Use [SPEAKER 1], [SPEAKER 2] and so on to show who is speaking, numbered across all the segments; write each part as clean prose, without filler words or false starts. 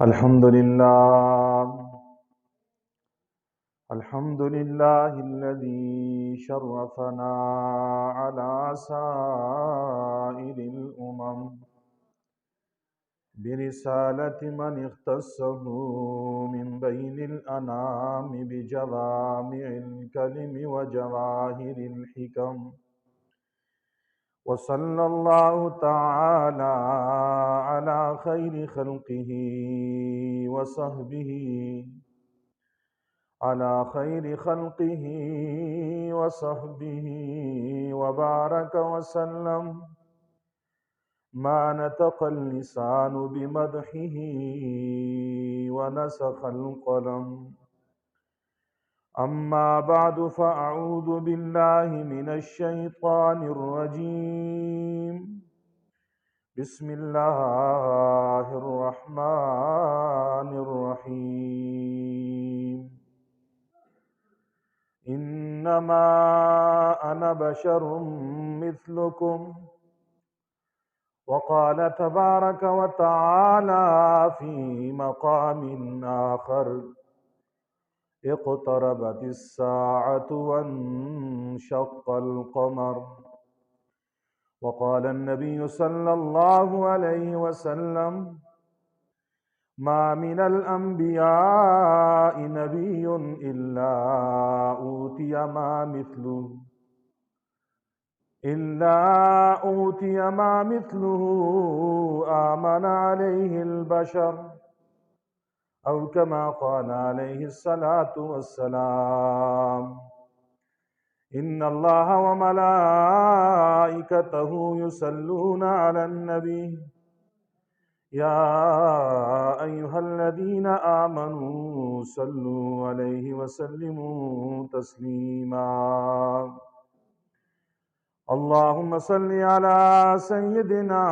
[SPEAKER 1] الحمد لله الحمد لله الذي شرفنا على سائر الأمم برسالة من اختصه من بين الأنام بجوامع الكلم وجواهر الحكم، وصلى الله تعالى على خير خلقه وصحبه وبارك وسلم ما نطق اللسان بمدحه ونسخ القلم. أما بعد، فأعوذ بالله من الشيطان الرجيم. بسم الله الرحمن الرحيم. إنما أنا بشر مثلكم، وقال تبارك وتعالى في مقام آخر: اقتربت الساعة وانشق القمر. وقال النبي صلى الله عليه وسلم: ما من الأنبياء نبي إلا أوتي ما مثله آمن عليه البشر، أو كما قال عليه الصلاة والسلام. إن الله وملائكته يصلون على النبي يا أيها الذين آمنوا صلوا عليه وسلموا تسليما. اللهم صل على سيدنا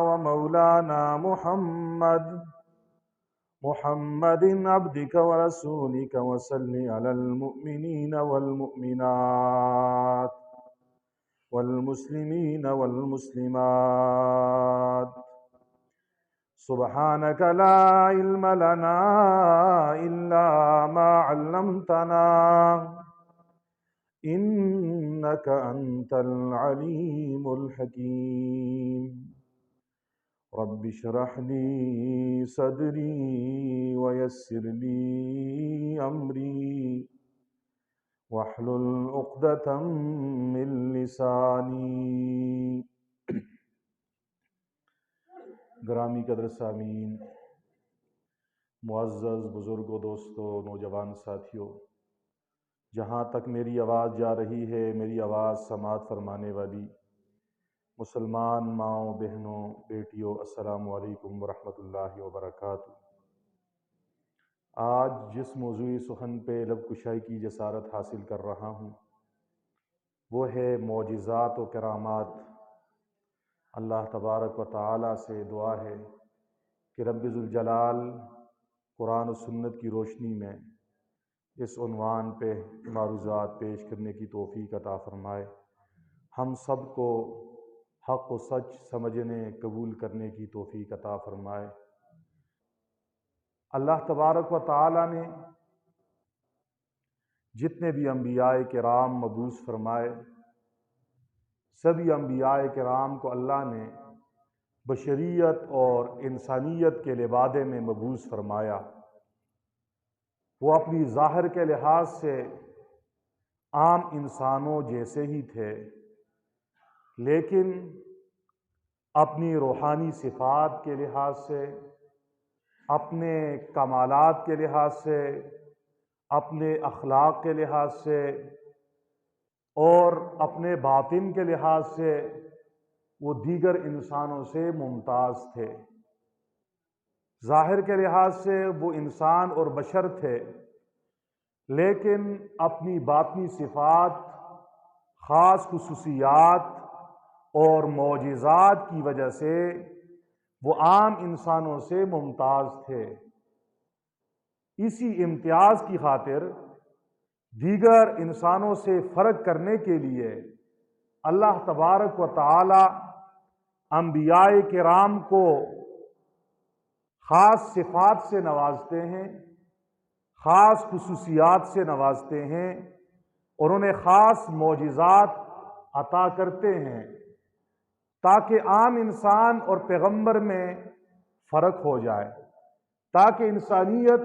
[SPEAKER 1] ومولانا محمد عبدك ورسولك، وصل على المؤمنين والمؤمنات والمسلمين والمسلمات. سبحانك لا علم لنا إلا ما علمتنا إنك أنت العليم الحكيم. رب اشرح لي صدري ويسر لي أمري واحلل عقدة من لساني. گرامی قدر سامعین، معزز بزرگوں، دوستوں، نوجوان ساتھیوں، جہاں تک میری آواز جا رہی ہے، میری آواز سماعت فرمانے والی مسلمان ماؤں، بہنوں، بیٹیوں، السلام علیکم ورحمۃ اللہ وبرکاتہ۔ آج جس موضوعی سخن پہ لب کشائی کی جسارت حاصل کر رہا ہوں وہ ہے معجزات و کرامات۔ اللہ تبارک و تعالی سے دعا ہے کہ رب ذوالجلال قرآن و سنت کی روشنی میں اس عنوان پہ معروضات پیش کرنے کی توفیق عطا فرمائے، ہم سب کو حق و سچ سمجھنے قبول کرنے کی توفیق عطا فرمائے۔ اللہ تبارک و تعالی نے جتنے بھی انبیاء کرام مبعوث فرمائے، سبھی انبیاء کرام کو اللہ نے بشریت اور انسانیت کے لبادے میں مبعوث فرمایا۔ وہ اپنی ظاہر کے لحاظ سے عام انسانوں جیسے ہی تھے، لیکن اپنی روحانی صفات کے لحاظ سے، اپنے کمالات کے لحاظ سے، اپنے اخلاق کے لحاظ سے اور اپنے باطن کے لحاظ سے وہ دیگر انسانوں سے ممتاز تھے۔ ظاہر کے لحاظ سے وہ انسان اور بشر تھے، لیکن اپنی باطنی صفات، خاص خصوصیات اور معجزات کی وجہ سے وہ عام انسانوں سے ممتاز تھے۔ اسی امتیاز کی خاطر دیگر انسانوں سے فرق کرنے کے لیے اللہ تبارک و تعالی انبیاء کرام کو خاص صفات سے نوازتے ہیں، خاص خصوصیات سے نوازتے ہیں اور انہیں خاص معجزات عطا کرتے ہیں تاکہ عام انسان اور پیغمبر میں فرق ہو جائے، تاکہ انسانیت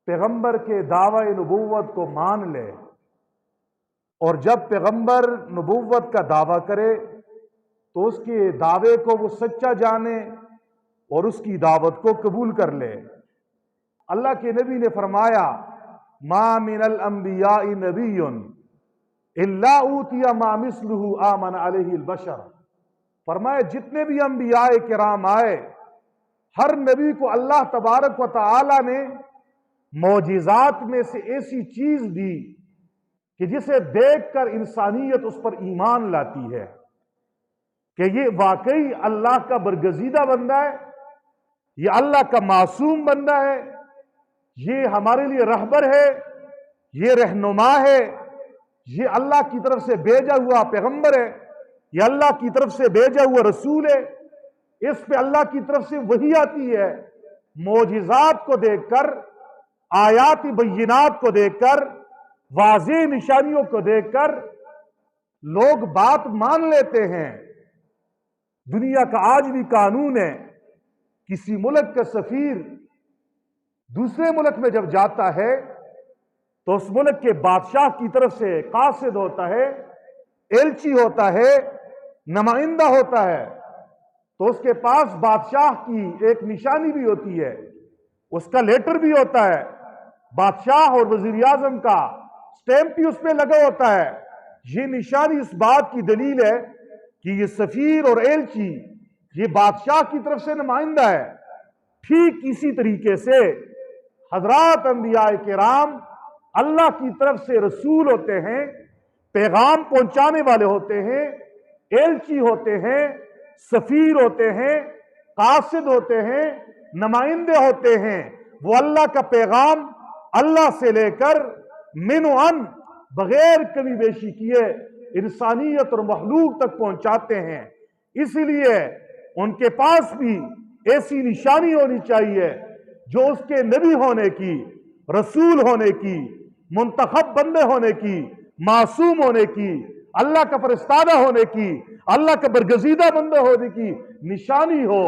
[SPEAKER 1] پیغمبر کے دعوی نبوت کو مان لے، اور جب پیغمبر نبوت کا دعویٰ کرے تو اس کے دعوے کو وہ سچا جانے اور اس کی دعوت کو قبول کر لے۔ اللہ کے نبی نے فرمایا ما من الانبیاء نبی الا اوتی ما مثلہ آمن علیہ البشر، فرمایا جتنے بھی انبیاء کرام آئے ہر نبی کو اللہ تبارک و تعالی نے معجزات میں سے ایسی چیز دی کہ جسے دیکھ کر انسانیت اس پر ایمان لاتی ہے کہ یہ واقعی اللہ کا برگزیدہ بندہ ہے، یہ اللہ کا معصوم بندہ ہے، یہ ہمارے لیے رہبر ہے، یہ رہنما ہے، یہ اللہ کی طرف سے بھیجا ہوا پیغمبر ہے، یہ اللہ کی طرف سے بھیجا ہوا رسول ہے، اس پہ اللہ کی طرف سے وحی آتی ہے۔ معجزات کو دیکھ کر، آیات بینات کو دیکھ کر، واضح نشانیوں کو دیکھ کر لوگ بات مان لیتے ہیں۔ دنیا کا آج بھی قانون ہے، کسی ملک کا سفیر دوسرے ملک میں جب جاتا ہے تو اس ملک کے بادشاہ کی طرف سے قاصد ہوتا ہے، ایلچی ہوتا ہے، نمائندہ ہوتا ہے، تو اس کے پاس بادشاہ کی ایک نشانی بھی ہوتی ہے، اس کا لیٹر بھی ہوتا ہے، بادشاہ اور وزیر اعظم کا سٹیمپ بھی اس پہ لگا ہوتا ہے۔ یہ نشانی اس بات کی دلیل ہے کہ یہ سفیر اور ایلچی یہ بادشاہ کی طرف سے نمائندہ ہے۔ ٹھیک اسی طریقے سے حضرات انبیاء کرام اللہ کی طرف سے رسول ہوتے ہیں، پیغام پہنچانے والے ہوتے ہیں، ایلچی ہوتے ہیں، سفیر ہوتے ہیں، قاصد ہوتے ہیں، نمائندے ہوتے ہیں۔ وہ اللہ کا پیغام اللہ سے لے کر من و ان بغیر کمی بیشی کیے انسانیت اور مخلوق تک پہنچاتے ہیں۔ اسی لیے ان کے پاس بھی ایسی نشانی ہونی چاہیے جو اس کے نبی ہونے کی، رسول ہونے کی، منتخب بندے ہونے کی، معصوم ہونے کی، اللہ کا فرستادہ ہونے کی، اللہ کا برگزیدہ بندہ ہونے کی نشانی ہو۔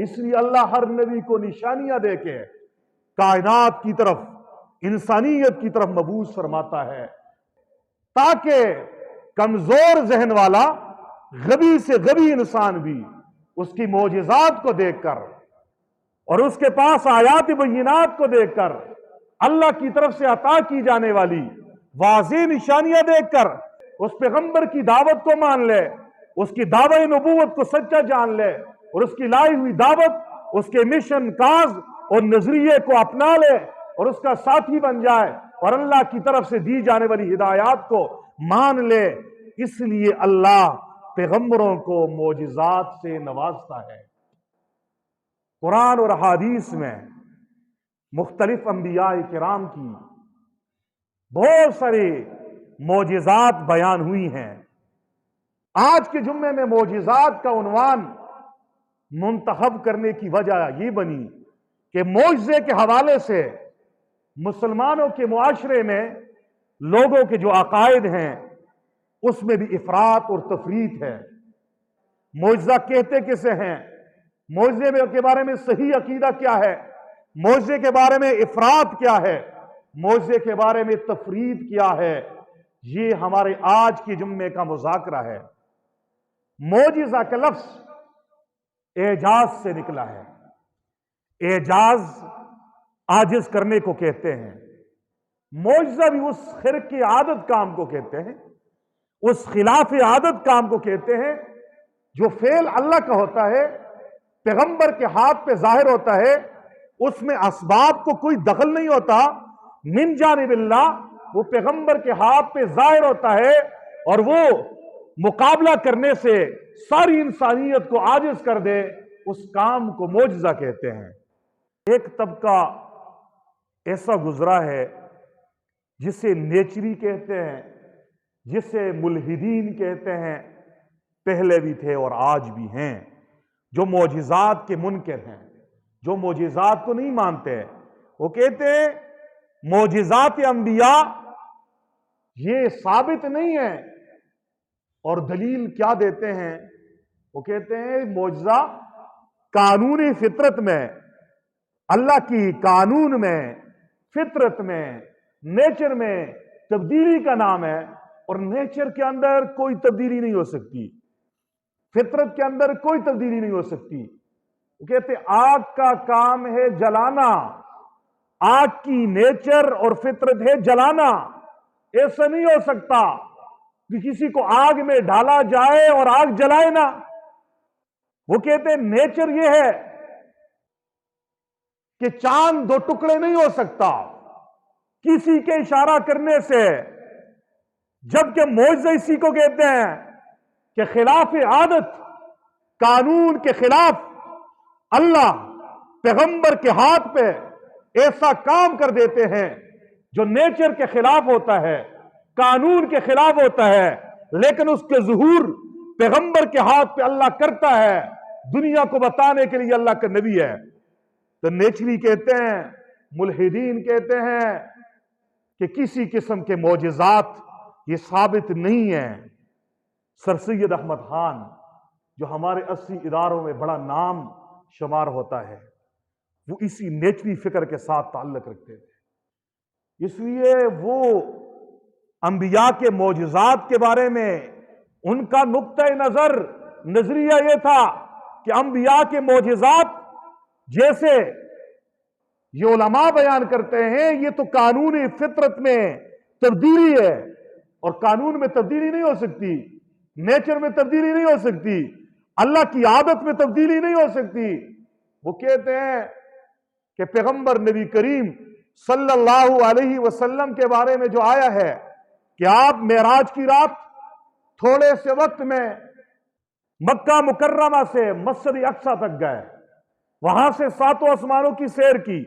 [SPEAKER 1] اس لیے اللہ ہر نبی کو نشانیاں دے کے کائنات کی طرف، انسانیت کی طرف مبعوث فرماتا ہے تاکہ کمزور ذہن والا، غبی سے غبی انسان بھی اس کی معجزات کو دیکھ کر اور اس کے پاس آیات بینات کو دیکھ کر، اللہ کی طرف سے عطا کی جانے والی واضح نشانیاں دیکھ کر اس پیغمبر کی دعوت کو مان لے، اس کی دعوی نبوت کو سچا جان لے اور اس کی لائی ہوئی دعوت، اس کے مشن کاز اور نظریے کو اپنا لے اور اس کا ساتھی بن جائے اور اللہ کی طرف سے دی جانے والی ہدایات کو مان لے۔ اس لیے اللہ پیغمبروں کو معجزات سے نوازتا ہے۔ قرآن اور حدیث میں مختلف انبیاء کرام کی بہت ساری معجزات بیان ہوئی ہیں۔ آج کے جمعے میں معجزات کا عنوان منتخب کرنے کی وجہ یہ بنی کہ معجزے کے حوالے سے مسلمانوں کے معاشرے میں لوگوں کے جو عقائد ہیں اس میں بھی افراط اور تفریط ہے۔ معجزہ کہتے کسے ہیں؟ معجزے کے بارے میں صحیح عقیدہ کیا ہے؟ معجزے کے بارے میں افراط کیا ہے؟ معجزے کے بارے میں تفریط کیا ہے؟ یہ ہمارے آج کے جمعے کا مذاکرہ ہے۔ معجزہ کا لفظ اعجاز سے نکلا ہے۔ اعجاز عاجز کرنے کو کہتے ہیں۔ معجزہ بھی اس خرق عادت کام کو کہتے ہیں، اس خلاف عادت کام کو کہتے ہیں جو فعل اللہ کا ہوتا ہے، پیغمبر کے ہاتھ پہ ظاہر ہوتا ہے، اس میں اسباب کو کوئی دخل نہیں ہوتا، من جانب اللہ وہ پیغمبر کے ہاتھ پہ ظاہر ہوتا ہے اور وہ مقابلہ کرنے سے ساری انسانیت کو عاجز کر دے، اس کام کو معجزہ کہتے ہیں۔ ایک طبقہ ایسا گزرا ہے جسے نیچری کہتے ہیں، جسے ملحدین کہتے ہیں، پہلے بھی تھے اور آج بھی ہیں، جو معجزات کے منکر ہیں، جو मोजिज़ात को नहीं मानते हैं, वो कहते हैं मोजिज़ात अंबिया ये साबित नहीं है। और दलील क्या देते हैं? वो कहते हैं मोजिज़ा कानूनी फितरत में, अल्लाह की कानून में, फितरत में, नेचर में तब्दीली का नाम है। और नेचर के अंदर कोई तब्दीली नहीं हो सकती, फितरत के अंदर कोई तब्दीली नहीं हो सकती। वो कहते आग का काम है जलाना, आग की नेचर और फितरत है जलाना। ऐसा नहीं हो सकता कि किसी को आग में डाला जाए और आग जलाए ना। वो कहते हैं नेचर ये है कि चांद दो टुकड़े नहीं हो सकता किसी के इशारा करने से, जबकि मौजज़ा इसी को कहते हैं कि खिलाफ आदत, कानून के खिलाफ अल्लाह पैगंबर के हाथ पे ऐसा काम कर देते हैं जो नेचर के खिलाफ होता है, कानून के खिलाफ होता है, लेकिन उसके ज़ुहूर पैगंबर के हाथ पे अल्लाह करता है, दुनिया को बताने के लिए अल्लाह का नबी है। तो नेचरी कहते हैं, मुल्हिदीन कहते हैं कि किसी किस्म के मोजिज़ात ये साबित नहीं है। सर सैयद अहमद खान जो हमारे 80 इदारों में बड़ा नाम शुमार होता है, वो इसी नेचरी फिक्र के साथ ताल्लुक रखते थे। इसलिए वो अंबिया के मोजिज़ात के बारे में उनका नुक्ता नजर, नजरिया ये था कि अंबिया के मोजिज़ात जैसे ये उलमा बयान करते हैं, ये तो कानूनी फितरत में तब्दीली है, और कानून में तब्दीली नहीं हो सकती, नेचर में तब्दीली नहीं हो सकती, अल्लाह की आदत में तब्दीली नहीं हो सकती। वो कहते हैं कि पैगंबर नबी करीम सल्लल्लाहु अलैहि वसल्लम के बारे में जो आया है कि आप मेराज की रात थोड़े से वक्त में मक्का मुकर्रमा से मस्जिद अक्सा तक गए, वहां से 7 आसमानों की सैर की,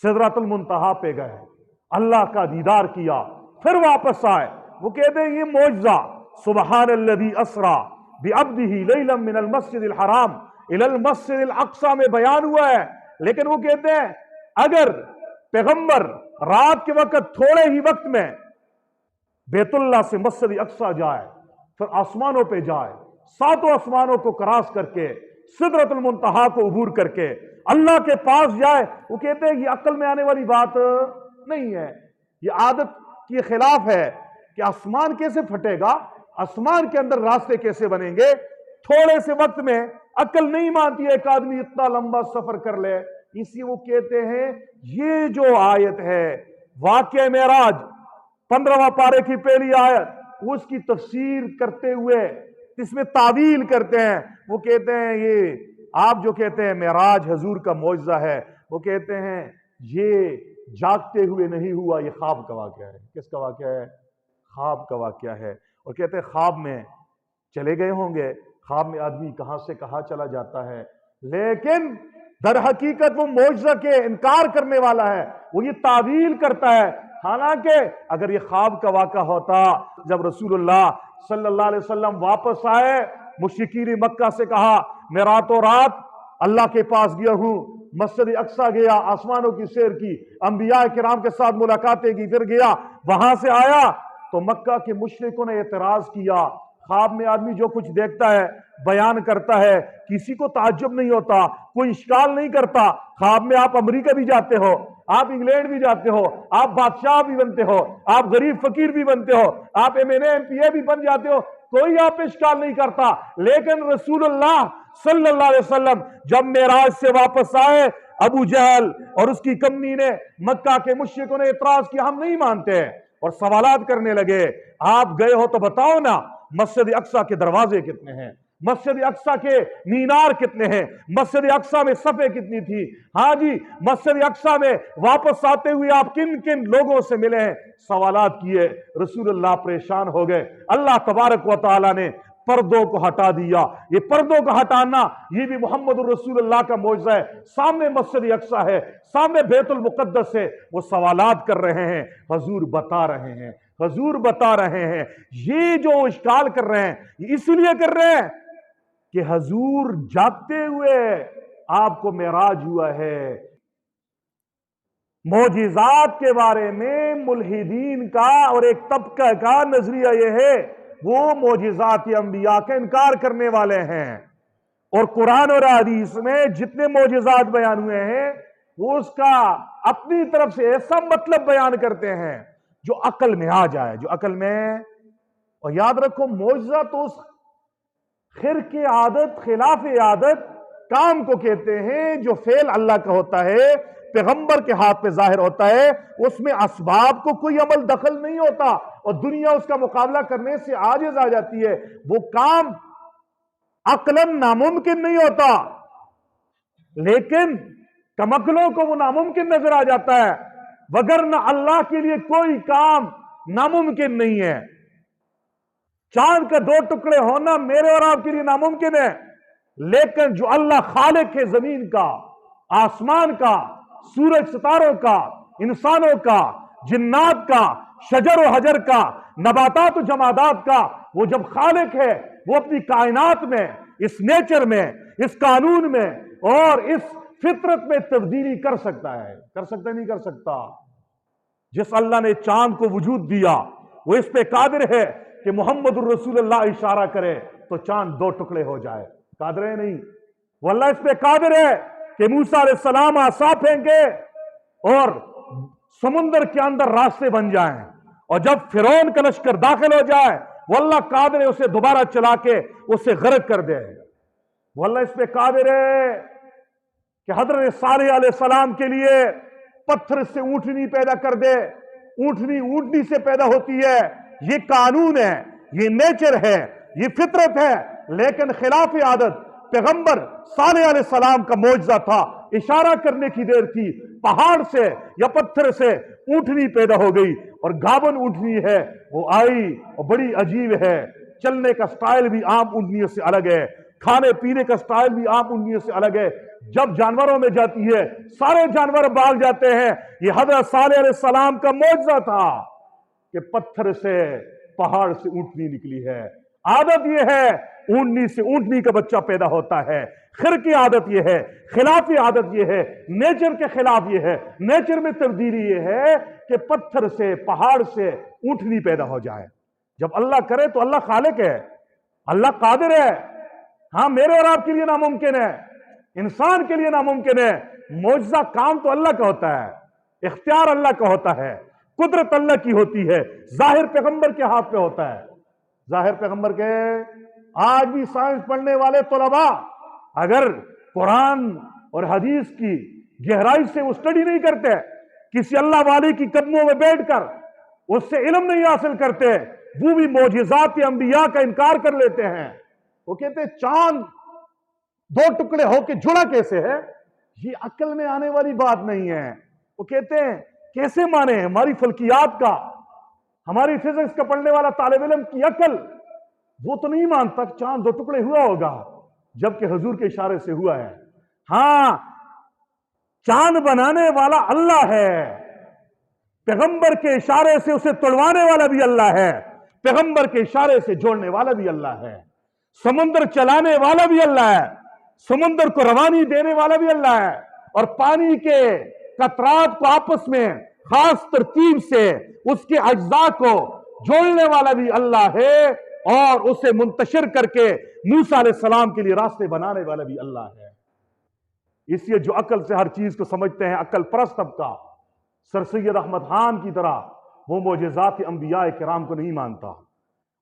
[SPEAKER 1] सिदरतुल मुंतहा पे गए, अल्लाह का दीदार किया, फिर वापस आए। वो कहते हैं ये मौजज़ा सुबहानल्लज़ी असरा बिअब्दिही लैलन मिनल मस्जिदिल हराम इलल मस्जिदिल अक्सा में बयान हुआ है। लेकिन वो कहते हैं अगर पैगंबर रात के वक्त थोड़े ही वक्त में बैतुल्लाह से मस्जिद अक्सा जाए, फिर आसमानों पे जाए, 7 आसमानों को क्रॉस करके सिदरतुल मुंतहा को अबूर करके अल्लाह के पास जाए, वो कहते हैं ये अक्ल में आने वाली बात नहीं है, ये आदत के खिलाफ है कि आसमान कैसे फटेगा, आसमान के अंदर रास्ते कैसे बनेंगे, थोड़े से वक्त में अक्ल नहीं मानती है एक आदमी इतना लंबा सफर कर ले। इसी वो कहते हैं ये जो आयत है वाक़या मेराज 15वां पारे की पहली आयत, उसकी तफसीर करते हुए इसमें तावील करते हैं। वो कहते हैं ये आप जो कहते हैं मेराज हजूर का मौजज़ा है, वो कहते हैं ये जागते हुए नहीं हुआ, ये ख्वाब का वाक़या है। किसका वाक़या है? ख्वाब का वाक़या है। और कहते हैं ख्वाब में चले गए होंगे, ख्वाब में आदमी कहां से कहां चला जाता है, लेकिन दर हकीकत वो मौजज़ा के इनकार करने वाला है, वो ये तावील करता है। हालांकि अगर ये ख्वाब का वाक़ा होता, जब रसूलुल्लाह सल्लल्लाहु अलैहि वसल्लम वापस आए, मुश्रिकीन मक्का से कहा मैं रातों रात अल्लाह के पास गया हूं, मस्जिद अक्सा गया, आसमानों की सैर की, अंबिया किराम के साथ मुलाकातें की, फिर गया, वहां से आया तो मक्का के मुशरिकों ने एतराज किया। ख्वाब में आदमी जो कुछ देखता है बयान करता है, किसी को ताज्जुब नहीं होता, कोई इश्काल नहीं करता। ख्वाब में आप अमेरिका भी जाते हो, आप इंग्लैंड भी जाते हो, आप बादशाह भी बनते हो, आप गरीब फकीर भी बनते हो, आप MNA MPA भी बन जाते हो, कोई आप इश्काल नहीं करता। लेकिन रसूलुल्लाह सल्लल्लाहु अलैहि वसल्लम जब मेराज से वापस आए, अबू जहल और उसकी कमनी ने, मक्का के मुश्रिकों ने एतराज किया, हम नहीं मानते हैं, और सवालात करने लगे। आप गए हो तो बताओ ना, मस्जिद अक्सा के दरवाजे कितने हैं, मस्जिद अक्सा के मीनार कितने हैं, मस्जिद अक्सा में सफ़े कितनी थी, हाँ जी मस्जिद अक्सा में वापस आते हुए आप किन किन लोगों से मिले हैं, सवालात किए। रसूलुल्लाह परेशान हो गए। अल्लाह तबारक व तआला ने पर्दों को हटा दिया। ये पर्दों को हटाना ये भी मोहम्मद रसूलुल्लाह का मौजज़ा है। सामने मस्जिद अक्सा है, सामने बैतुल मुक़द्दस है, वो सवालात कर रहे हैं, हुजूर बता रहे हैं, हुजूर बता रहे हैं। ये जो इश्काल कर रहे हैं ये इसलिए कर रहे हैं कि हुजूर जागते हुए آپ کو معراج ہوا ہے۔ معجزات کے بارے میں ملحدین کا اور ایک طبقہ کا نظریہ یہ ہے، وہ معجزات انبیاء کا انکار کرنے والے ہیں، اور قرآن اور حدیث میں جتنے معجزات بیان ہوئے ہیں وہ اس کا اپنی طرف سے ایسا مطلب بیان کرتے ہیں جو عقل میں آ جائے، جو عقل میں۔ اور یاد رکھو، معجزہ تو اس خرق عادت، خلاف عادت کام کو کہتے ہیں جو فعل اللہ کا ہوتا ہے، پیغمبر کے ہاتھ پہ ظاہر ہوتا ہے، اس میں اسباب کو کوئی عمل دخل نہیں ہوتا اور دنیا اس کا مقابلہ کرنے سے عاجز آ جاتی ہے۔ وہ کام عقلاً ناممکن نہیں ہوتا، لیکن کمعقلوں کو وہ ناممکن نظر آ جاتا ہے، وگرنہ اللہ کے لیے کوئی کام ناممکن نہیں ہے۔ چاند کا 2 ٹکڑے ہونا میرے اور آپ کے لیے ناممکن ہے، لیکن جو اللہ خالق ہے زمین کا، آسمان کا، سورج ستاروں کا، انسانوں کا، جنات کا، شجر و حجر کا، نباتات و جمادات کا، وہ جب خالق ہے وہ اپنی کائنات میں، اس نیچر میں، اس قانون میں اور اس فطرت میں تبدیلی کر سکتا ہے۔ کر سکتا ہے نہیں کر سکتا؟ جس اللہ نے چاند کو وجود دیا وہ اس پہ قادر ہے کہ محمد الرسول اللہ اشارہ کرے تو چاند 2 ٹکڑے ہو جائے۔ قادر ہے نہیں؟ وہ اللہ اس پہ قادر ہے کہ موسیٰ علیہ السلام عصا پھینکے اور سمندر کے اندر راستے بن جائیں، اور جب فرعون کا لشکر داخل ہو جائے وہ اللہ قادر ہے اسے دوبارہ چلا کے اسے غرق کر دے۔ وہ اللہ اس پہ قادر ہے کہ حضرت صالح علیہ السلام کے لیے پتھر سے اونٹنی پیدا کر دے، اونٹنی سے پیدا ہوتی ہے۔ یہ قانون ہے، یہ نیچر ہے، یہ فطرت ہے، لیکن خلاف عادت پیغمبر صالح علیہ السلام کا معجزہ تھا، اشارہ کرنے کی دیر تھی، پہاڑ سے یا پتھر سے اونٹنی پیدا ہو گئی، اور گابن اونٹنی ہے، وہ آئی اور بڑی عجیب ہے، چلنے کا سٹائل بھی عام اونٹنیوں سے الگ ہے، کھانے پینے کا سٹائل بھی عام اونٹنیوں سے الگ ہے۔ جب جانوروں میں جاتی ہے سارے جانور بھاگ جاتے ہیں۔ یہ حضرت صالح علیہ السلام کا معجزہ تھا کہ پتھر سے، پہاڑ سے اونٹنی نکلی ہے۔ عادت یہ ہے اونٹنی سے اونٹنی کا بچہ پیدا ہوتا ہے، خرقی عادت یہ ہے، خلافی عادت یہ ہے، نیچر کے خلاف یہ ہے، نیچر میں تبدیلی یہ ہے کہ پتھر سے، پہاڑ سے اونٹنی پیدا ہو جائے۔ جب اللہ کرے تو اللہ خالق ہے، اللہ قادر ہے۔ ہاں میرے اور آپ کے لیے ناممکن ہے، انسان کے لیے ناممکن ہے۔ معجزہ کام تو اللہ کا ہوتا ہے، اختیار اللہ کا ہوتا ہے، قدرت اللہ کی ہوتی ہے، ظاہر پیغمبر کے ہاتھ پہ ہوتا ہے، ظاہر پیغمبر کے۔ آج بھی سائنس پڑھنے والے طلباء اگر قرآن اور حدیث کی گہرائی سے وہ اسٹڈی نہیں کرتے، کسی اللہ والے کی قدموں میں بیٹھ کر اس سے علم نہیں حاصل کرتے، وہ بھی معجزات انبیاء کا انکار کر لیتے ہیں۔ وہ کہتے ہیں چاند 2 ٹکڑے ہو کے جڑا کیسے ہے؟ یہ عقل میں آنے والی بات نہیں ہے۔ وہ کہتے ہیں کیسے مانے؟ ہماری فلکیات کا، ہماری فزکس کا پڑھنے والا طالب علم کی عقل وہ تو نہیں مانتا کہ چاند 2 ٹکڑے ہوا ہوگا، جبکہ حضور کے اشارے سے ہوا ہے۔ ہاں چاند بنانے والا اللہ ہے، پیغمبر کے اشارے سے اسے توڑوانے والا بھی اللہ ہے، پیغمبر کے اشارے سے جوڑنے والا بھی اللہ ہے، سمندر چلانے والا بھی اللہ ہے، سمندر کو روانی دینے والا بھی اللہ ہے، اور پانی کے قطرات کو آپس میں خاص ترتیب سے اس کے اجزاء کو جوڑنے والا بھی اللہ ہے، اور اسے منتشر کر کے موسیٰ علیہ السلام کے لیے راستے بنانے والا بھی اللہ ہے۔ اس لیے جو عقل سے ہر چیز کو سمجھتے ہیں، عقل پرست طبقہ سر سید احمد خان کی طرح، وہ معجزات انبیاء کرام کو نہیں مانتا۔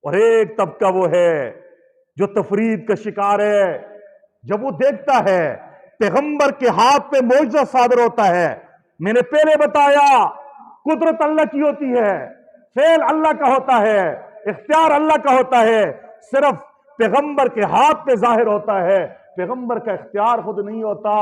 [SPEAKER 1] اور ایک طبقہ وہ ہے جو تفرید کا شکار ہے، جب وہ دیکھتا ہے پیغمبر کے ہاتھ پہ معجزہ صادر ہوتا ہے۔ میں نے پہلے بتایا قدرت اللہ کی ہوتی ہے، فعل اللہ کا ہوتا ہے، اختیار اللہ کا ہوتا ہے، صرف پیغمبر کے ہاتھ پہ ظاہر ہوتا ہے، پیغمبر کا اختیار خود نہیں ہوتا۔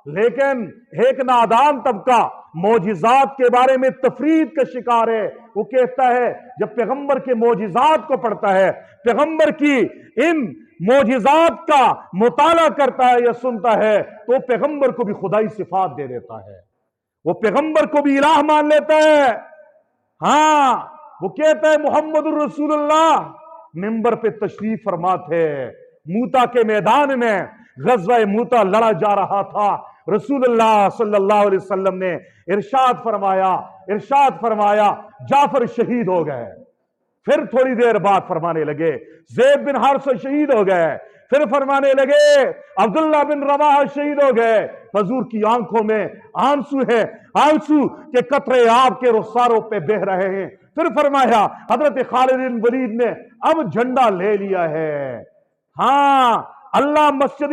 [SPEAKER 1] لیکن ایک نادان طبقہ معجزات کے بارے میں تفرید کا شکار ہے، وہ کہتا ہے جب پیغمبر کے معجزات کو پڑھتا ہے، پیغمبر کی ان معجزات کا مطالعہ کرتا ہے یا سنتا ہے، تو پیغمبر کو بھی خدائی صفات دے دیتا ہے، وہ پیغمبر کو بھی الہ مان لیتا ہے۔ ہاں وہ کہتا ہے محمد الرسول اللہ، منبر پہ تشریف فرما تھے، موتا کے میدان میں ग़ज़वा मूता लड़ा जा रहा था, रसूलुल्लाह सल्लल्लाहु अलैहि वसल्लम ने इरशाद फरमाया जाफर शहीद हो गए। फिर थोड़ी देर बाद फरमाने लगे ज़ैद बिन हारिसा शहीद हो गए। फिर फरमाने लगे अब्दुल्ला बिन रवाहा शहीद हो गए। हुजूर की आंखों में आंसू है, आंसू के कतरे आपके रुखसारों पे बह रहे हैं। फिर फरमाया हजरत खालिद बिन वलीद ने अब झंडा ले लिया है। हाँ, अल्लाह मस्जिद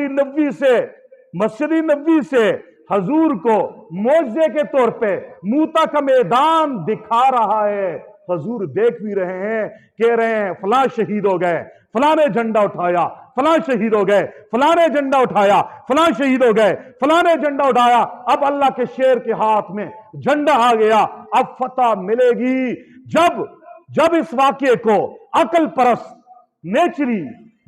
[SPEAKER 1] नबवी से हजूर को मौजज़े के तौर पे मूता का मैदान दिखा रहा है। हजूर देख भी रहे हैं, कह रहे हैं फलां शहीद हो गए, फलां ने झंडा उठाया, फलां शहीद हो गए, फलां ने झंडा उठाया, फलां शहीद हो गए, फलां ने झंडा उठाया। अब अल्लाह के शेर के हाथ में झंडा आ गया। अब फतह मिलेगी जब इस वाक़े को अकल परस्त नेचरी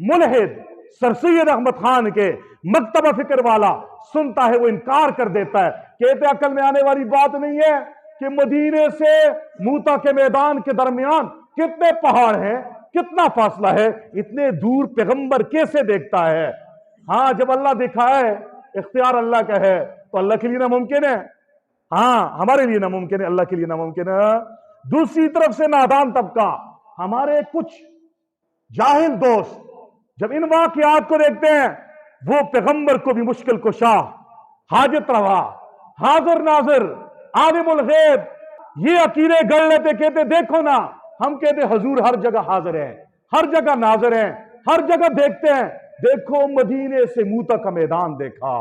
[SPEAKER 1] मुल्हिद सर सैयद अहमद खान के मकतबा फिक्र वाला सुनता है, वो इनकार कर देता है, कहते अकल में आने वाली बात नहीं है कि मदीने से मूता के मैदान के दरमियान कितने पहाड़ हैं, कितना फासला है, इतने दूर पैगंबर कैसे देखता है। हाँ, जब अल्लाह दिखाए, इख्तियार अल्लाह का है, तो अल्लाह के लिए नामुमकिन है। हाँ, हमारे लिए नामुमकिन है, अल्लाह के लिए नामुमकिन है। दूसरी तरफ से नादान तबका, हमारे कुछ जाहिल दोस्त जब इन वाक़ियात को देखते हैं, वो पैगंबर को भी मुश्किल कुशा, हाजत रवा, हाजिर नाजिर, आलिमुल गैब ये अकीदे गढ़ लेते, कहते देखो ना, हम कहते हजूर हर जगह हाजिर है, हर जगह नाजिर है, हर जगह देखते हैं। देखो मदीने से मूता का मैदान देखा।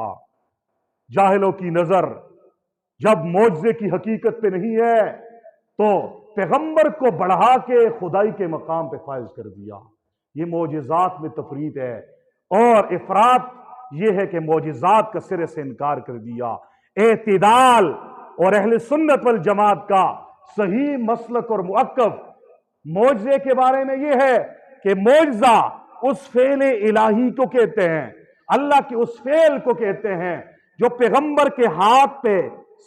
[SPEAKER 1] जाहिलों की नजर जब मौजज़े की हकीकत पे नहीं है तो पैगंबर को बढ़ा के खुदाई के मकाम पे फाइज कर दिया। ये मौजिज़ात में तफरीद है, और इफरात ये है कि मौजिज़ात का सिरे से इनकार कर दिया। एतिदाल और अहले सुन्नत वल जमात का सही मसलक और मुअक्कफ मौजज़े के बारे में यह है कि मौजज़ा उस फेल इलाही को कहते हैं, अल्लाह के उस फेल को कहते हैं जो पैगंबर के हाथ पे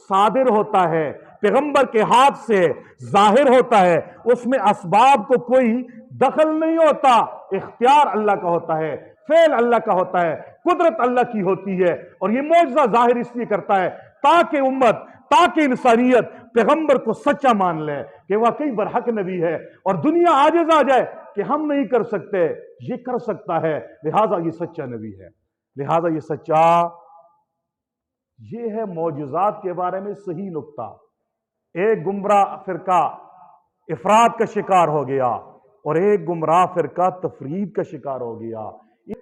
[SPEAKER 1] सादिर होता है, पैगंबर के हाथ से जाहिर होता है। उसमें असबाब को कोई दखल नहीं होता, इख्तियार अल्लाह का होता है, फेल अल्लाह का होता है, कुदरत अल्लाह की होती है। और ये मौजज़ा जाहिर इसलिए करता है ताकि उम्मत, ताकि इंसानियत पैगंबर को सच्चा मान ले कि वाकई बरहक नबी है, और दुनिया आजिज़ आ जाए कि हम नहीं कर सकते, ये कर सकता है, लिहाजा ये सच्चा नबी है, लिहाजा ये सच्चा। ये है मौजज़ात के बारे में सही नुक्ता। एक गुमराह फिरका इफराद का शिकार हो गया और एक गुमराह फिरका तफरीद का शिकार हो गया।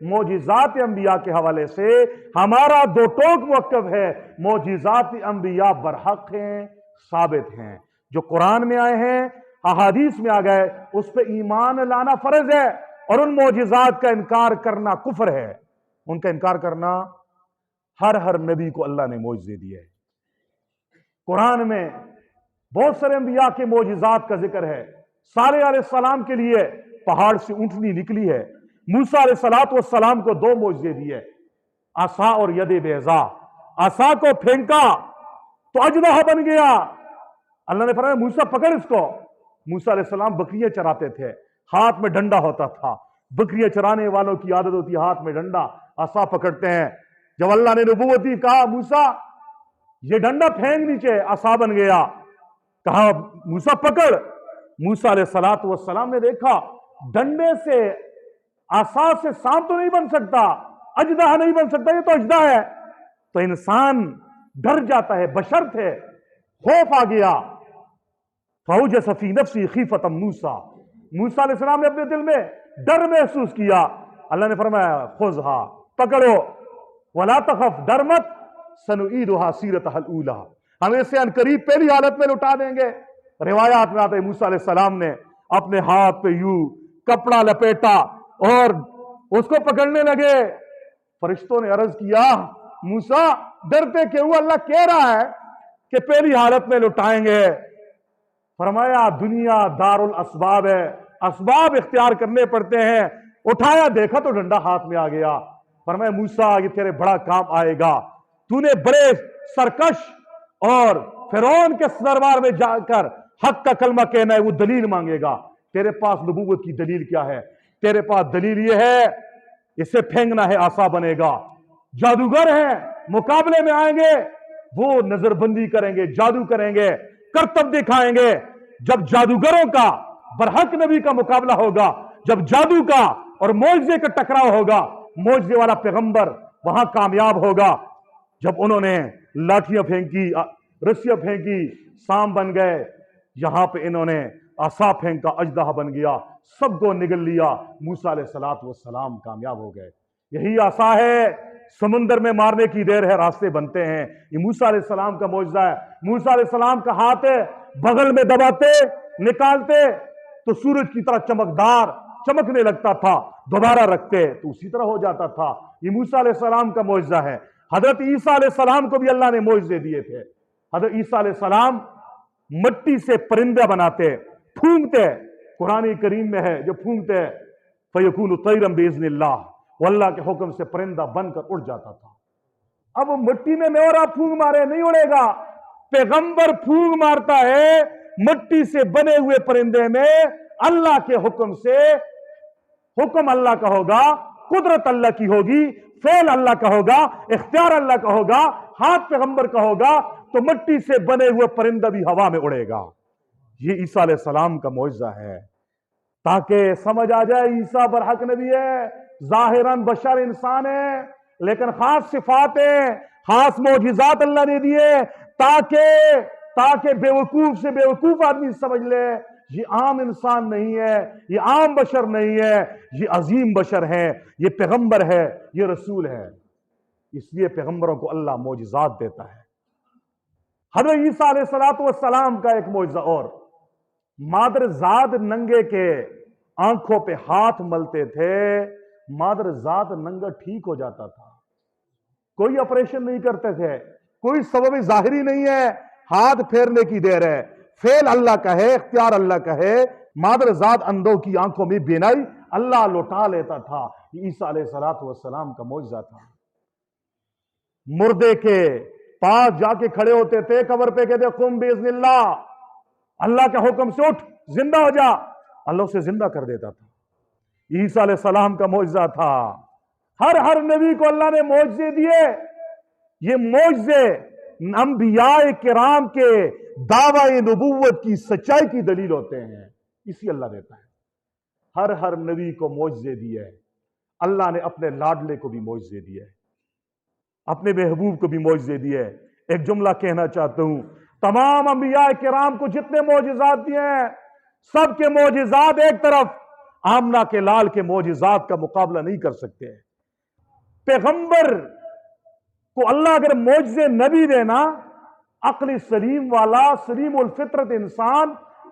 [SPEAKER 1] मौजिज़ात अंबिया के हवाले से हमारा दो टोक मुवक्कफ है, मौजिज़ात अंबिया बरहक हैं, साबित हैं, जो कुरान में आए हैं, अहादीस में आ गए, उस पर ईमान लाना फर्ज है, और उन मौजिज़ात का इनकार करना कुफ्र है। उनका इनकार करना, हर नबी को अल्लाह ने मौजिज़े दिए हैं। कुरान में बहुत सारे अंबिया के मौजिज़ात का जिक्र है। सालेह अलैहिस्सलाम के लिए पहाड़ से ऊंटनी निकली है। मूसा अलैहिस्सलाम को दो मौजिज़े दिए, आसा और यदे बेज़ा। आसा को फेंका तो अजदहा बन गया। अल्लाह ने फरमाया मूसा पकड़ इसको। मूसा अलैहिस्सलाम बकरियां चराते थे, हाथ में डंडा होता था। बकरियां चराने वालों की आदत होती है हाथ में डंडा, आसा पकड़ते हैं। जब अल्लाह ने नबूवत दी, कहा मूसा ये डंडा फेंक नीचे, आसा बन गया। कहा मूसा पकड़। मूसा अलैहिस्सलाम ने देखा डंडे से, आसा से सांप तो नहीं बन सकता, अजदा नहीं बन सकता, ये तो अजदा है। तो इंसान डर जाता है, बशर्ते खौफ आ गया। फौज सफी नफ्सी खीफतम मूसा, मूसा अलैहिस्सलाम ने अपने दिल में डर महसूस किया। अल्लाह ने फरमाया खुज़हा, पकड़ो, वला तखफ, डर मत, सनुईदुहा सीरतहल ऊला, हम इसे अनकरीब पहली हालत में लौटा देंगे। रिवायात में आते मूसा अलैहिस्सलाम ने अपने हाथ पे यूं कपड़ा लपेटा और उसको पकड़ने लगे। फरिश्तों ने अर्ज किया मूसा डरते क्यों, अल्लाह कह रहा है कि पहली हालत में लौटाएंगे। फरमाया दुनिया दारुल असबाब है, असबाब इख्तियार करने पड़ते हैं। उठाया, देखा तो डंडा हाथ में आ गया। फरमाया मूसा ये तेरे बड़ा काम आएगा, तूने बड़े सरकश और फिरौन के दरबार में जाकर हक का कलमा कहना है, वो दलील मांगेगा। तेरे पास नबूवत की दलील क्या है? तेरे पास दलील ये है, इसे फेंकना है आसा बनेगा। जादूगर हैं, मुकाबले में आएंगे, वो नजरबंदी करेंगे, जादू करेंगे, करतब दिखाएंगे। जब जादूगरों का बरहक नबी का मुकाबला होगा, जब जादू का और मौजज़े का टकराव होगा, मौजज़े वाला पैगंबर वहां कामयाब होगा। जब उन्होंने लाठियां फेंकी, रस्सियां फेंकी, सांप बन गए, यहां पे इन्होंने आसा फेंका, अजदहा बन गया, सबको निगल लिया, मूसा अलैहिस्सलातु वस्सलाम कामयाब हो गए। यही आसा है, समुंदर में मारने की देर है, रास्ते बनते हैं। ये मूसा अलैहिस्सलाम का मौजज़ा है। मूसा अलैहिस्सलाम का हाथ है, बगल में दबाते, निकालते तो सूरज की तरह चमकदार चमकने लगता था, दोबारा रखते तो उसी तरह हो जाता था। ये मूसा अलैहिस्सलाम का मौजज़ा है। हजरत ईसा अलैहिस्सलाम को भी अल्लाह ने मौजज़े दिए थे। हजरत ईसा अलैहिस्सलाम मिट्टी से परिंदा बनाते, फूंकते, कुरान करीम में है, जो फूंकते फयकूनु तैरम बिइज़्निल्लाह, वो अल्लाह के हुक्म से परिंदा बनकर उड़ जाता था। अब मिट्टी में मैं और आप फूंक मारे नहीं उड़ेगा, पैगंबर फूंक मारता है मिट्टी से बने हुए परिंदे में, अल्लाह के हुक्म से। हुक्म अल्लाह का होगा, कुदरत अल्लाह की होगी, फेल अल्लाह का होगा, इख्तियार अल्लाह का होगा, हाथ पैगंबर का होगा, तो मिट्टी से बने हुए परिंदा भी हवा में उड़ेगा। ये ईसा अलैहिस्सलाम का मौजज़ा है, ताकि समझ आ जाए ईसा बरहक नबी है, जाहिरन बशर इंसान है, लेकिन खास सिफात है, खास मौजिज़ात अल्लाह ने दिए, ताकि बेवकूफ से बेवकूफ आदमी समझ ले ये आम इंसान नहीं है, ये आम बशर नहीं है, ये अजीम बशर है, ये पैगंबर है, ये रसूल है। इसलिए पैगंबरों को अल्लाह मौजिज़ात देता है। हज़रत ईसा अलैहिस्सलातु वस्सलाम का एक मौजज़ा और, मादरजाद नंगे के आंखों पे हाथ मलते थे, मादरजाद नंगा ठीक हो जाता था, कोई ऑपरेशन नहीं करते थे, कोई सबब जाहिरी नहीं है, हाथ फेरने की देर है, फेल अल्लाह का है, इख्तियार अल्लाह का है। मादरजाद अंधों की आंखों में बेनाई अल्लाह लौटा लेता था। ईसा अलैहिस्सलातु वस्सलाम का मौजज़ा था। मुर्दे के पास जाके खड़े होते थे कब्र पे, कहते कुम बिइज़्निल्लाह, अल्लाह के हुक्म से उठ, जिंदा हो जा, अल्लाह से जिंदा कर देता था। ईसा अलैहिस्सलाम का मौजज़ा था। हर नबी को अल्लाह ने मौजज़े दिए। ये मौजज़े अंबियाए किराम के दावाए नबुव्वत की सच्चाई की दलील होते हैं, इसी अल्लाह देता है। हर नबी को मौजज़े दिए। अल्लाह ने अपने लाडले को भी मौजज़े दिए, अपने महबूब को भी मौजज़े दिए। एक जुमला कहना चाहता हूं, तमाम अंबियाए किराम को जितने मौजिज़ात दिए हैं, सबके मौजिज़ात एक तरफ, आमना के लाल के मौजिज़ात का मुकाबला नहीं कर सकते। पैगंबर को अल्लाह अगर मौजज़े नबी देना, अक्ल सलीम वाला सलीम उल फितरत इंसान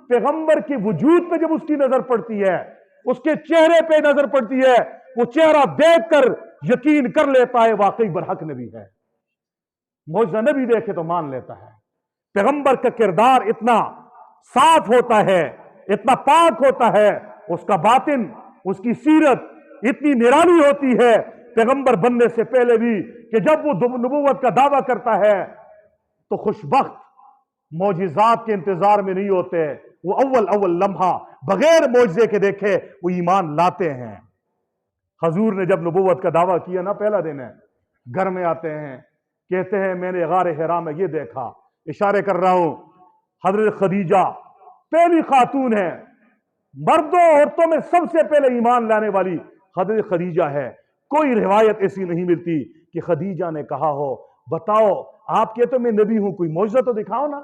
[SPEAKER 1] पैगंबर के वजूद पे जब उसकी नजर पड़ती है, उसके चेहरे पे नजर पड़ती है, वो चेहरा देखकर यकीन कर लेता है वाकई बरहक नबी है। मौजज़ा नबी देखे तो मान लेता है। पैगंबर का किरदार इतना साफ होता है, इतना पाक होता है, उसका बातिन, उसकी सीरत इतनी निराली होती है पैगंबर बनने से पहले भी, कि जब वो नबूवत का दावा करता है तो खुशबख्त मौजिज़ात के इंतजार में नहीं होते, वो अव्वल लम्हा बगैर मौजज़े के देखे वो ईमान लाते हैं। हजूर ने जब नबूवत का दावा किया ना, पहला दिन है, घर में आते हैं, कहते हैं मैंने गारे हिरा में ये देखा, इशारे कर रहा हूं, हजरत खदीजा पहली खातून है, मर्दों औरतों में सबसे पहले ईमान लाने वाली हजरत खदीजा है। कोई रिवायत ऐसी नहीं मिलती कि खदीजा ने कहा हो बताओ आप कहते मैं नबी हूं, कोई मौजज़ा तो दिखाओ ना,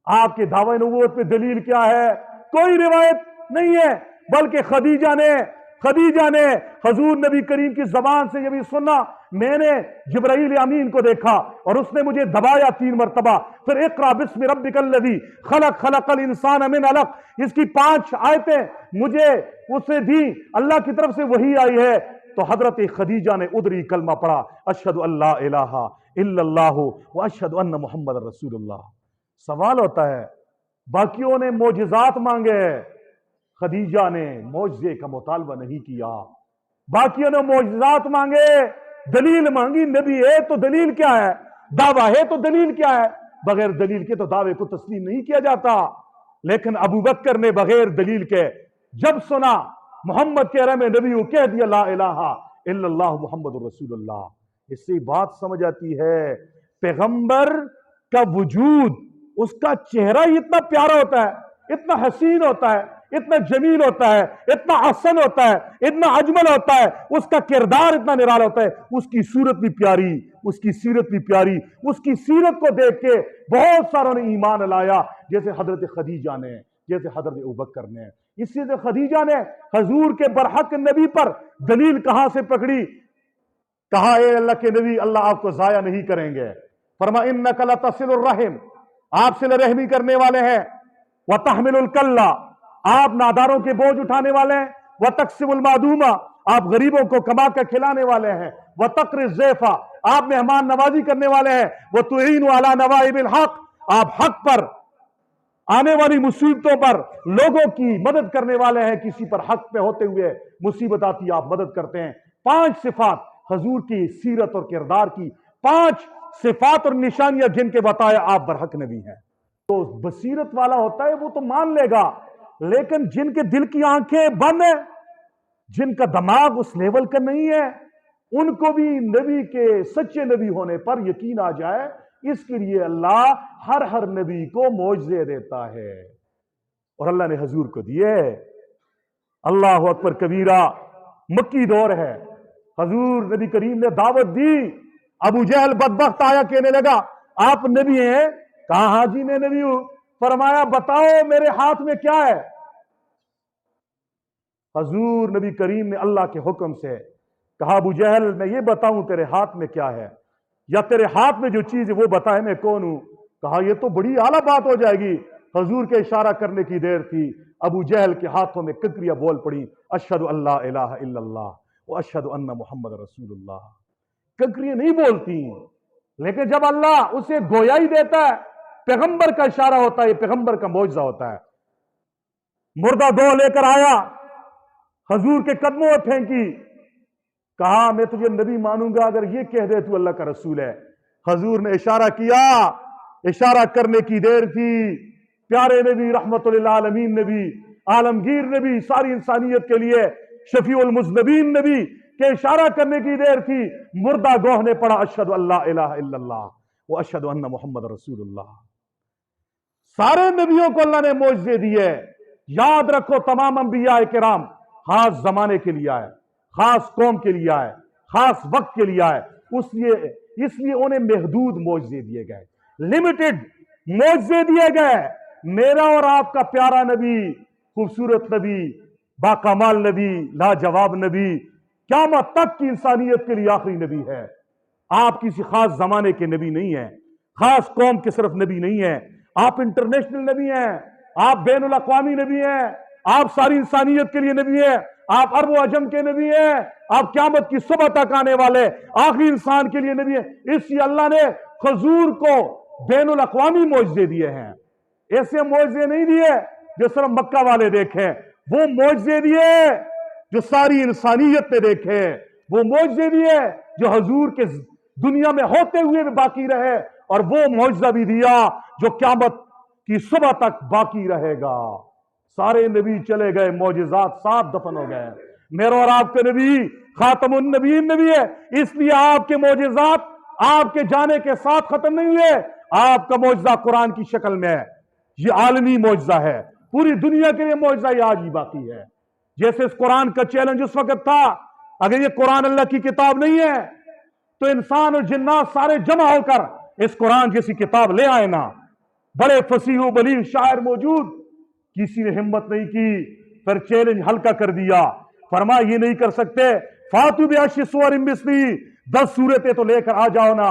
[SPEAKER 1] आपके दावे नबूवत पे दलील क्या है, कोई रिवायत नहीं है। बल्कि खदीजा ने हजूर नबी करीम की जबान से ये भी सुना, मैंने जिब्राईल अमीन को देखा और उसने मुझे दबाया 3 मरतबा, फिर इक़रा बिस्मि रब्बिकल लज़ी खलक़ खलक़ल इंसान मिन अलक़, इसकी 5 आयतें मुझे उससे दी, अल्लाह की तरफ से वही आई है। तो हजरत खदीजा ने उधरी कलमा पढ़ा, अशहदु अल्ला इलाहा इल्लल्लाहु व अशहदु अन्ना मुहम्मद रसूलुल्लाह। सवाल होता है, बाकियों ने मौजिज़ात मांगे, खदीजा ने मौजज़े का मुतालबा नहीं किया। बाकियों ने मौजिज़ात मांगे, दलील मांगी, नबी है तो दलील क्या है, दावा है तो दलील क्या है, बगैर दलील के तो दावे को तस्लीम नहीं किया जाता। लेकिन अबू बकर ने बगैर दलील के जब सुना मोहम्मद कह रहे मैं नबी हूं, कह दिया ला इलाहा इल्लल्लाह मुहम्मदुर रसूलुल्लाह। اس سے بات سمجھ آتی ہے پیغمبر کا وجود، اس کا چہرہ ہی اتنا پیارا ہوتا ہے، اتنا حسین ہوتا ہے، اتنا جمیل ہوتا ہے، اتنا احسن ہوتا ہے، اتنا اجمل ہوتا ہے، اس کا کردار اتنا نرالا ہوتا ہے، اس کی صورت بھی پیاری، اس کی سیرت بھی پیاری، اس کی سیرت کو دیکھ کے بہت ساروں نے ایمان لایا، جیسے حضرت خدیجہ نے، جیسے حضرت ابوبکر نے۔ اسی سے خدیجہ نے حضور کے برحق نبی پر دلیل کہاں سے پکڑی؟ کہا اے اللہ کے نبی، اللہ آپ کو ضائع نہیں کریں گے۔ فرما انک لتصل الرحم، آپ صلہ رحمی کرنے والے ہیں، وتحمل الکلہ، آپ ناداروں کے بوجھ اٹھانے والے ہیں، وتکسب المعدومہ، آپ غریبوں کو کما کر کھلانے والے ہیں، وتقری الضیف، آپ مہمان نوازی کرنے والے ہیں، وتعین علی نوائب الحق، آپ حق پر آنے والی مصیبتوں پر لوگوں کی مدد کرنے والے ہیں، کسی پر حق پہ ہوتے ہوئے مصیبت آتی آپ مدد کرتے ہیں۔ 5 صفات حضور کی سیرت اور کردار کی، 5 صفات اور نشانیاں گن کے بتایا آپ برحق نبی ہیں۔ تو بصیرت والا ہوتا ہے وہ تو مان لے گا، لیکن جن کے دل کی آنکھیں بند ہیں، جن کا دماغ اس لیول کا نہیں ہے، ان کو بھی نبی کے سچے نبی ہونے پر یقین آ جائے۔ اس کے لیے اللہ ہر نبی کو معجزے دیتا ہے، اور اللہ نے حضور کو دیے۔ اللہ اکبر کبیرہ، مکی دور ہے، حضور نبی کریم نے دعوت دی، ابو جہل بدبخت آیا کہنے لگا آپ نبی ہیں؟ کہا ہاں جی میں نبی ہوں۔ فرمایا بتاؤ میرے ہاتھ میں کیا ہے؟ حضور نبی کریم نے اللہ کے حکم سے کہا ابو جہل میں یہ بتاؤں تیرے ہاتھ میں کیا ہے، یا تیرے ہاتھ میں جو چیز ہے وہ بتائے میں کون ہوں؟ کہا یہ تو بڑی اعلیٰ بات ہو جائے گی۔ حضور کے اشارہ کرنے کی دیر تھی، ابو جہل کے ہاتھوں میں ککریاں بول پڑی، اشہد ان لا الہ الا اللہ واشہد ان محمد رسول اللہ۔ ککریاں نہیں بولتی، لیکن جب اللہ اسے گویائی دیتا ہے، پیغمبر کا اشارہ ہوتا ہے، یہ پیغمبر کا معجزہ ہوتا ہے۔ مردہ دو لے کر آیا، حضور کے قدموں میں پھینکی، کہا میں تجھے نبی مانوں گا اگر یہ کہہ دے تو اللہ کا رسول ہے۔ حضور نے اشارہ کیا، اشارہ کرنے کی دیر تھی، پیارے نبی، رحمت للعالمین نبی، عالمگیر نبی، ساری انسانیت کے لیے شفیع المذنبین نبی کہ اشارہ کرنے کی دیر تھی، مردہ گوہ نے پڑھا اشہد ان لا الہ الا اللہ واشہد ان محمد رسول اللہ۔ سارے نبیوں کو اللہ نے معجزے دیے۔ یاد رکھو تمام انبیاء کرام خاص زمانے کے لیے آئے، خاص قوم کے لیے آئے، خاص وقت کے لیے آئے، اس لیے انہیں محدود معجزے دیے گئے، لمیٹڈ معجزے دیے گئے۔ میرا اور آپ کا پیارا نبی، خوبصورت نبی، باکمال نبی، لاجواب نبی، قیامت تک کی انسانیت کے لیے آخری نبی ہے۔ آپ کسی خاص زمانے کے نبی نہیں ہیں، خاص قوم کے صرف نبی نہیں ہیں، آپ انٹرنیشنل نبی ہیں، آپ بین الاقوامی نبی ہیں، آپ ساری انسانیت کے لیے نبی ہیں، آپ عرب و عجم کے نبی ہیں، آپ قیامت کی صبح تک آنے والے آخری انسان کے لیے نبی ہیں۔ اس لیے اللہ نے حضور کو بین الاقوامی معجزے دیے ہیں، ایسے معجزے نہیں دیے جو صرف مکہ والے دیکھیں، وہ معجزے دیے جو ساری انسانیت نے دیکھے، وہ معجزے دیے جو حضور کے دنیا میں ہوتے ہوئے بھی باقی رہے، اور وہ معجزہ بھی دیا جو قیامت کی صبح تک باقی رہے گا۔ سارے نبی چلے گئے، معجزات ساتھ دفن ہو گئے۔ میرا اور آپ کے نبی خاتم النبیین نبی ہے، اس لیے آپ کے معجزات آپ کے جانے کے ساتھ ختم نہیں ہوئے۔ آپ کا معجزہ قرآن کی شکل میں ہے، یہ عالمی معجزہ ہے، پوری دنیا کے لیے معجزہ یہ آج ہی باقی ہے۔ جیسے اس قرآن کا چیلنج اس وقت تھا، اگر یہ قرآن اللہ کی کتاب نہیں ہے تو انسان اور جنات سارے جمع ہو کر اس قرآن جیسی کتاب لے آئے نا۔ بڑے فصیح و بلیغ شاعر موجود، کسی نے ہمت نہیں کی، پھر چیلنج ہلکا کر دیا، فرمایا یہ نہیں کر سکتے، فاتو بعشر سور مثلی، 10 صورتیں تو لے کر آ جاؤ نا۔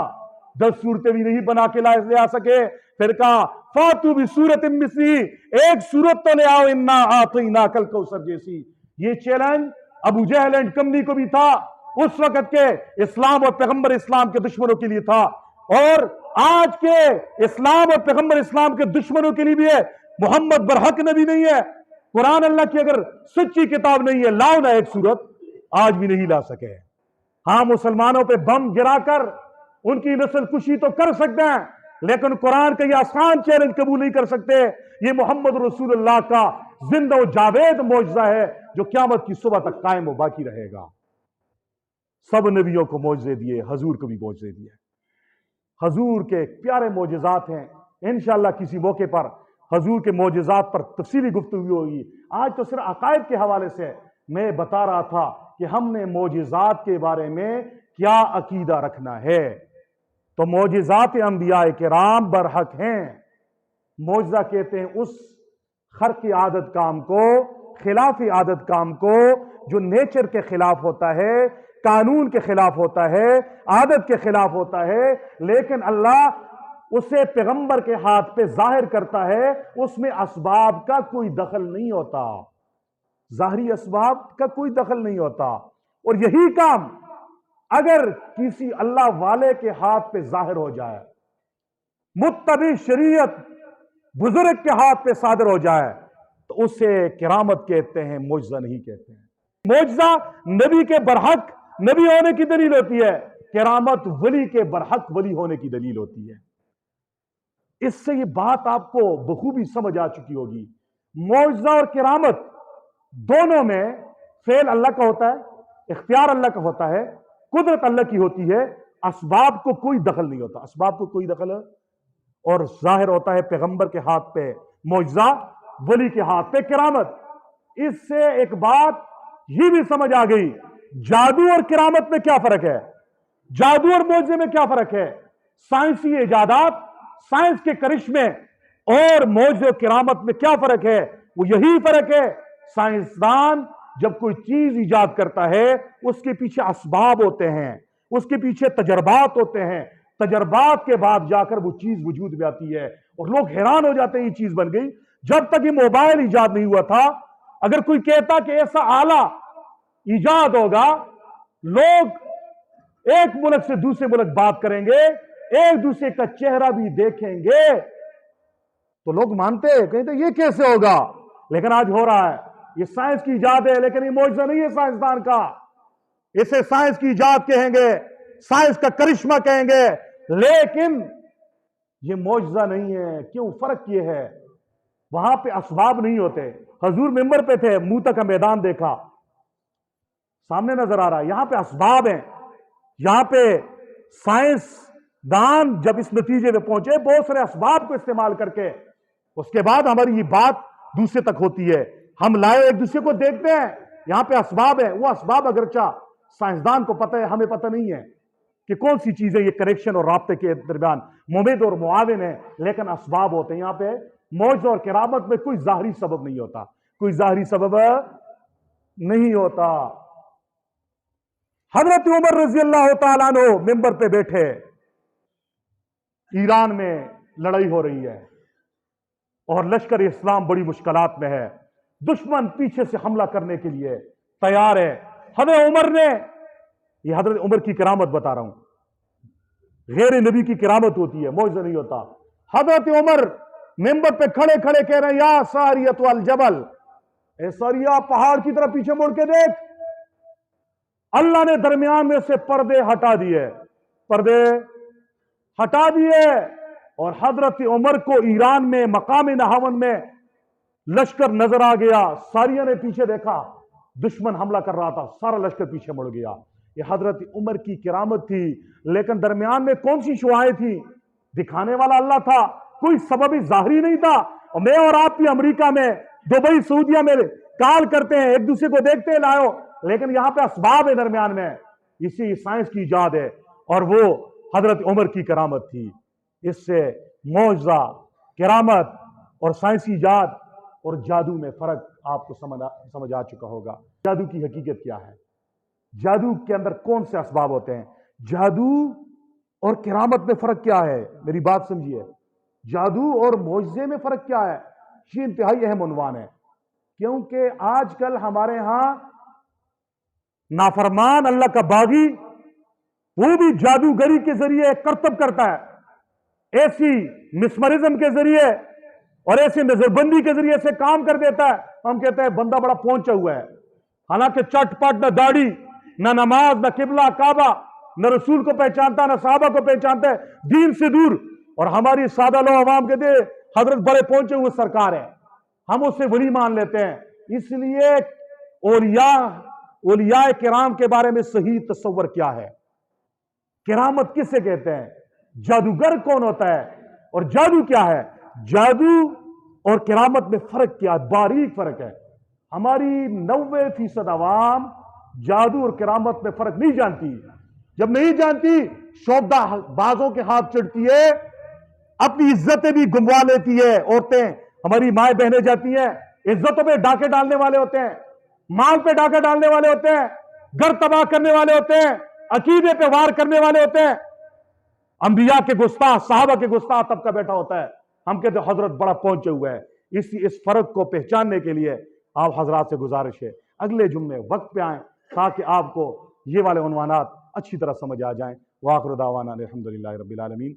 [SPEAKER 1] 10 صورتیں بھی نہیں بنا کے لے آ سکے، پھر کہا فاتو بصورت مثلی، ایک صورت تو لے آؤ، انا اعطیناک الکوثر جیسی۔ یہ challenge Abu Jahl and company کو بھی تھا، اس وقت کے اسلام اور پیغمبر اسلام کے دشمنوں کے لیے تھا، اور آج کے اسلام اور پیغمبر اسلام کے دشمنوں کے لیے بھی ہے۔ محمد برحق نبی نہیں ہے، قرآن اللہ کی اگر سچی کتاب نہیں ہے، لاؤ نا ایک صورت، آج بھی نہیں لا سکے۔ ہاں مسلمانوں پہ بم گرا کر ان کی نسل کشی تو کر سکتے ہیں، لیکن قرآن کا یہ آسان چیلنج قبول نہیں کر سکتے۔ یہ محمد رسول اللہ کا زندہ و جاوید معجزہ ہے جو قیامت کی صبح تک قائم و باقی رہے گا۔ सब नबियों को मौजज़े दिए, हजूर को भी मौजज़े दिए। हजूर के प्यारे मौजज़ात हैं। इंशाअल्लाह किसी मौके पर हजूर के मौजज़ात पर तफसीली गुफ्तगू होगी। आज तो सिर्फ अकायद के हवाले से मैं बता रहा था कि हमने मौजज़ात के बारे में क्या अकीदा रखना है। तो मौजज़ात अंबिया किराम बरहक हैं। मौजज़ा कहते हैं उस खर्क आदत काम को, खिलाफ आदत काम को, जो नेचर के खिलाफ होता है, कानून के खिलाफ होता है, आदत के खिलाफ होता है, लेकिन अल्लाह उसे पैगंबर के हाथ पे जाहिर करता है। उसमें असबाब का कोई दखल नहीं होता, ज़ाहरी असबाब का कोई दखल नहीं होता। और यही काम अगर किसी अल्लाह वाले के हाथ पे जाहिर हो जाए, मुत्तबी शरीयत बुजुर्ग के हाथ पे सादर हो जाए, तो उसे किरामत कहते हैं, मौजज़ा नहीं कहते हैं। मौजज़ा नबी के बरहक नबी होने की दलील होती है, किरामत वली के बरहक वली होने की दलील होती है। इससे ये बात आपको बखूबी समझ आ चुकी होगी। मौजज़ा और किरामत दोनों में फेल अल्लाह का होता है, इख्तियार अल्लाह का होता है, कुदरत अल्लाह की होती है। असबाब को कोई दखल नहीं होता, असबाब को कोई दखल है। और जाहिर होता है पैगंबर के हाथ पे मौजज़ा, वली के हाथ पे किरामत। इससे एक बात ये भी समझ आ गई, जादू और किरामत में क्या फर्क है, जादू और मौजज़े में क्या फर्क है। साइंसी इजादात, साइंस के करिश्मे और मौजज़े और किरामत में क्या फर्क है। वो यही फर्क है, साइंसदान जब कोई चीज इजाद करता है उसके पीछे असबाब होते हैं, उसके पीछे तजर्बात होते हैं, तजर्बात के बाद जाकर वो चीज वजूद में आती है। और लोग हैरान हो जाते हैं ये चीज बन गई। जब तक ये मोबाइल इजाद नहीं हुआ था, अगर कोई कहता कि ऐसा आला इजाद होगा, लोग एक मुल्क से दूसरे मुल्क बात करेंगे, एक दूसरे का चेहरा भी देखेंगे, तो लोग मानते हैं, कहते ये कैसे होगा। लेकिन आज हो रहा है। ये साइंस की इजाद है, लेकिन ये मौजज़ा नहीं है साइंसदान का। इसे साइंस की इजाद कहेंगे, साइंस का करिश्मा कहेंगे, लेकिन ये मौजज़ा नहीं है। क्यों? फर्क ये है, वहां पे असबाब नहीं होते। हजूर मिंबर पे थे, मूता का मैदान देखा, सामने नजर आ रहा है, यहां पे असबाब हैं। यहां पे साइंसदान जब इस नतीजे में पहुंचे, बहुत सारे असबाब को इस्तेमाल करके, उसके बाद हमारी ये बात दूसरे तक होती है। हम लाए एक दूसरे को देखते हैं, यहां पे असबाब है। वो असबाब अगरचा साइंसदान को पता है, हमें पता नहीं है कि कौन सी चीजें ये कनेक्शन और राब्ते के दरमियान मुमिद और मुआविन है, लेकिन असबाब होते हैं। यहां पे मौजज़ा और किरामत में कोई ज़ाहरी सबब नहीं होता, कोई ज़ाहरी सबब नहीं होता। हजरत उमर रज़ी अल्लाह तआला अन्हु मिंबर पे बैठे, ईरान में लड़ाई हो रही है और लश्कर इस्लाम बड़ी मुश्किलात में है। दुश्मन पीछे से हमला करने के लिए तैयार है। हजरत उमर ने, ये हजरत उमर की करामत बता रहा हूं, गैर नबी की करामत होती है, मौजज़ा नहीं होता। हजरत उमर मिंबर पे खड़े खड़े कह रहे हैं, या सारियत वल जबल, ए सारिया पहाड़ की तरफ पीछे मुड़ के देख। अल्लाह ने दरमियान में से पर्दे हटा दिए, पर्दे हटा दिए, और हजरत उमर को ईरान में मकाम नहावन में लश्कर नजर आ गया। सारिया ने पीछे देखा, दुश्मन हमला कर रहा था, सारा लश्कर पीछे मुड़ गया। ये हजरत उमर की किरामत थी। लेकिन दरमियान में कौन सी शुआएं थी? दिखाने वाला अल्लाह था, कोई सबब ज़ाहरी नहीं था। और मैं और आप भी अमेरिका में, दुबई, सऊदिया में कॉल करते हैं, एक दूसरे को देखते हैं, लाओ, लेकिन यहां पे असबाब है दरमियान में। इसी साइंस की इजाद है, और वो हजरत उमर की करामत थी। इससे मौजज़ा, किरामत और साइंसी इजाद और जादू में फर्क आपको समझ आ चुका होगा। जादू की हकीकत क्या है, जादू के अंदर कौन से असबाब होते हैं, जादू और किरामत में फर्क क्या है। मेरी बात समझिए, जादू और मौजज़े में फर्क क्या है, ये इंतहाई अहम उन्वान है। क्योंकि आजकल हमारे यहां नाफरमान अल्लाह का बागी, वो भी जादूगरी के जरिए करतब करता है, ऐसी मिसमरिज्म के जरिए और ऐसी नजरबंदी के जरिए से काम कर देता है। हम कहते हैं बंदा बड़ा पहुंचा हुआ है, हालांकि चटपट, न दाढ़ी, न नमाज, न किबला काबा, न रसूल को पहचानता, न साहबा को पहचानता है, दीन से दूर। और हमारी सादा लो अवाम कहते हैं हजरत बड़े पहुंचे हुए सरकार है, हम उससे वली मान लेते हैं। इसलिए औलिया اولیاء کرام کے بارے میں صحیح تصور کیا ہے؟ کرامت کسے کہتے ہیں؟ جادوگر کون ہوتا ہے؟ اور جادو کیا ہے؟ جادو اور کرامت میں فرق کیا ہے؟ باریک فرق ہے۔ ہماری 90% عوام جادو اور کرامت میں فرق نہیں جانتی۔ جب نہیں جانتی، شعبدہ بازوں کے ہاتھ چڑھتی ہے، اپنی عزتیں بھی گموا لیتی ہے۔ عورتیں، ہماری مائیں بہنیں جاتی ہیں، عزتوں پہ ڈاکے ڈالنے والے ہوتے ہیں، مال پہ ڈاکہ ڈالنے والے ہوتے ہیں، گھر تباہ کرنے والے ہوتے ہیں، عقیدے پہ وار کرنے والے ہوتے ہیں۔ انبیاء کے گستاخ، صحابہ کے گستاخ طبقہ بیٹھا ہوتا ہے۔ ہم کہتے ہیں حضرت بڑا پہنچے ہوئے ہیں۔ اس فرق کو پہچاننے کے لیے آپ حضرات سے گزارش ہے اگلے جمعے وقت پہ آئیں تاکہ آپ کو یہ والے عنوانات اچھی طرح سمجھ آ جائیں۔ وآخر دعوانا الحمدللہ رب العالمین۔